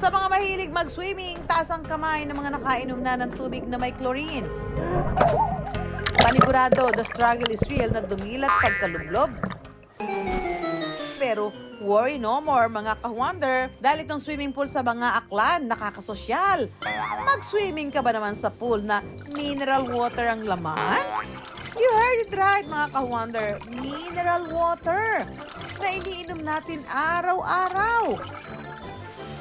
Sa mga mahilig mag-swimming, taas ang kamay ng mga nakainom na ng tubig na may chlorine. Panigurado, the struggle is real na dumilat pagkalublob. Pero worry no more mga ka-wonder dahil itong swimming pool sa mga aklan nakakasosyal. Mag-swimming ka ba naman sa pool na mineral water ang laman? You heard it right mga ka-wonder, mineral water na iniinom natin araw-araw.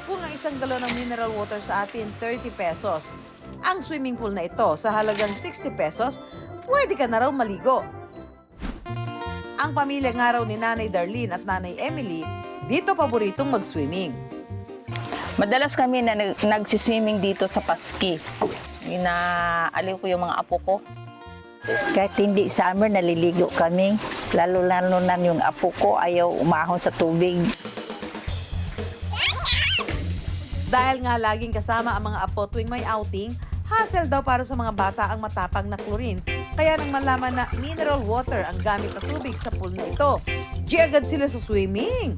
Kung ang isang galon ng mineral water sa atin 30 pesos, ang swimming pool na ito sa halagang 60 pesos, pwede ka na raw maligo. Ang pamilya nga raw ni Nanay Darlene at Nanay Emily, dito paboritong mag-swimming. Madalas kami na nagsiswimming dito sa Paski. Inaaliw ko yung mga apo ko. Kahit hindi summer, naliligo kami. Lalo-lalo na yung apo ko ayaw umahon sa tubig. Dahil nga laging kasama ang mga apo tuwing may outing, hassle daw para sa mga bata ang matapang na chlorine. Kaya nang malaman na mineral water ang gamit na tubig sa pool na ito, agad sila sa swimming.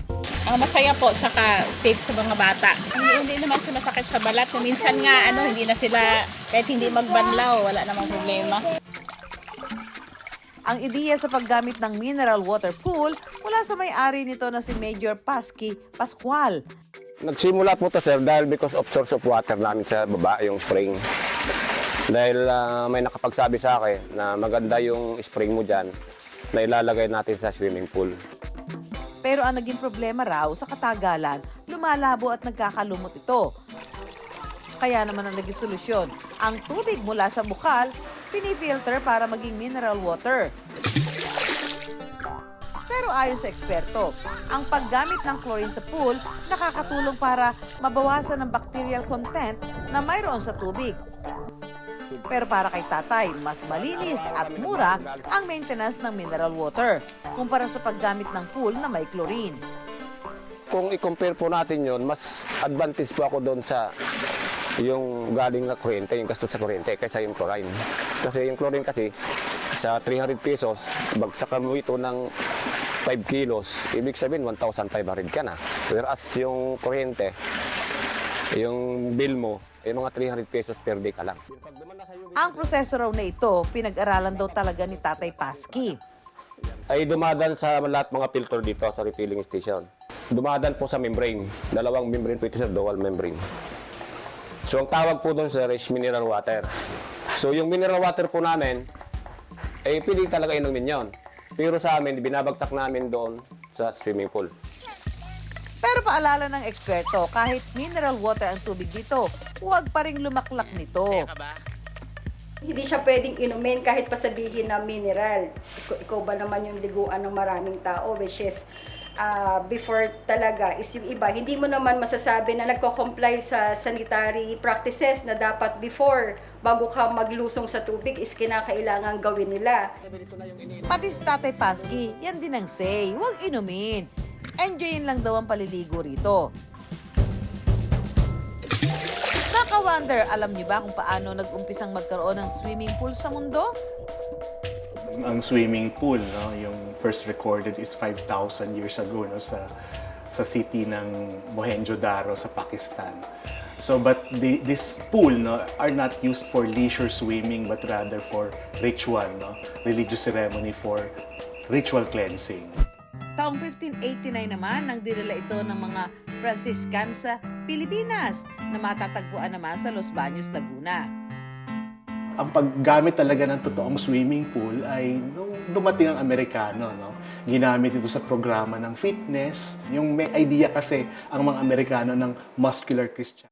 Masaya po, tsaka safe sa mga bata. Hindi naman siya masakit sa balat. Minsan nga, hindi na sila, kahit hindi magbanlaw, wala namang problema. Ang ideya sa paggamit ng mineral water pool mula sa may-ari nito na si Major Pasky Pascual. Nagsimula po to sir dahil because of source of water namin sa baba, yung spring. Dahil may nakapagsabi sa akin na maganda yung spring mo dyan na ilalagay natin sa swimming pool. Pero ang naging problema raw sa katagalan, lumalabo at nagkakalumot ito. Kaya naman ang naging solusyon, ang tubig mula sa bukal, pinifilter para maging mineral water. Pero ayon sa eksperto, ang paggamit ng chlorine sa pool nakakatulong para mabawasan ang bacterial content na mayroon sa tubig. Pero para kay tatay, mas malinis at mura ang maintenance ng mineral water kumpara sa paggamit ng pool na may chlorine. Kung i-compare po natin yon, mas advantage po ako doon sa yung galing na kuryente, yung gastos sa kuryente kaysa yung chlorine. Kasi yung chlorine kasi sa 300 pesos, bagsakan mo ito ng 5 kilos, ibig sabihin 1,500 ka na. Whereas yung kuryente, yung bill mo, mga 300 pesos per day ka lang. Ang proseso raw na ito, pinag-aralan daw talaga ni Tatay Pasky. Ay dumadan sa lahat mga filter dito sa refilling station. Dumadan po sa membrane. Dalawang membrane po ito sa dual membrane. So ang tawag po doon sir is mineral water. So yung mineral water po namin, ay pwede talaga inumin yon. Pero sa amin, binabagsak namin doon sa swimming pool. Pero paalala ng eksperto, kahit mineral water ang tubig dito, huwag pa ring lumaklak nito. Hindi siya pwedeng inumin kahit pasabihin na mineral. Ikaw ba naman yung liguan ng maraming tao, which is before talaga is yung iba. Hindi mo naman masasabi na nagko-comply sa sanitary practices na dapat before, bago ka maglusong sa tubig, is kinakailangan gawin nila. Pati si Tatay Pasky, yan din ang say, huwag inumin. Enjoyin lang daw ang paliligo rito. Naka-wonder, alam niyo ba kung paano nag-umpisang magkaroon ng swimming pool sa mundo? Ang swimming pool, no, yung first recorded is 5,000 years ago, no, sa city ng Mohenjo-Daro sa Pakistan. So, but this pool, no, are not used for leisure swimming but rather for ritual, no, religious ceremony for ritual cleansing. Taong 1589 naman nang dinala ito ng mga Franciscan sa Pilipinas na matatagpuan naman sa Los Baños, Laguna. Ang paggamit talaga ng totoong swimming pool ay nung dumating ang Amerikano, no? Ginamit ito sa programa ng fitness. Yung may idea kasi ang mga Amerikano ng muscular Christian.